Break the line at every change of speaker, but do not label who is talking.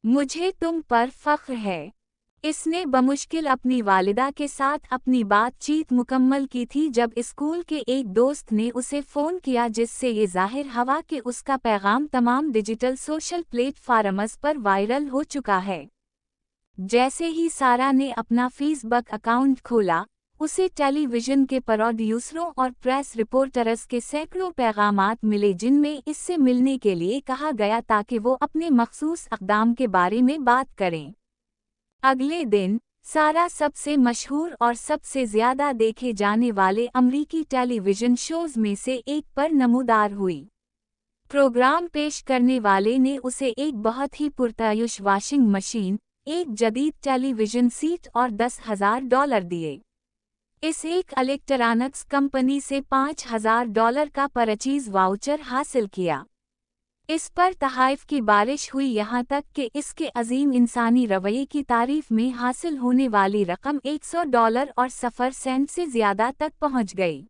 मुझे तुम पर फख्र है। इसने बमुश्किल अपनी वालिदा के साथ अपनी बातचीत मुकम्मल की थी जब स्कूल के एक दोस्त ने उसे फ़ोन किया जिससे ये ज़ाहिर हुआ कि उसका पैगाम तमाम डिजिटल सोशल प्लेटफॉर्म्स पर वायरल हो चुका है। जैसे ही सारा ने अपना फेसबुक अकाउंट खोला, उसे टेलीविज़न के प्रोड्यूसरों और प्रेस रिपोर्टर्स के सैकड़ों पैगामात मिले जिनमें इससे मिलने के लिए कहा गया ताकि वो अपने मखसूस इक़दाम के बारे में बात करें। अगले दिन, सारा सबसे मशहूर और सबसे ज़्यादा देखे जाने वाले अमरीकी टेलीविज़न शोज़ में से एक पर नमूदार हुई। प्रोग्राम पेश करने वाले ने उसे एक बहुत ही पुरतायुश वॉशिंग मशीन, एक जदीद टेलीविज़न सीट और $10,000 दिए। इस एक इलेक्ट्रॉनिक्स कंपनी से $5,000 का परचेज़ वाउचर हासिल किया। इस पर तहाइफ की बारिश हुई यहाँ तक कि इसके अजीम इंसानी रवैये की तारीफ में हासिल होने वाली रकम $100 और 0 सेंट से ज़्यादा तक पहुँच गई।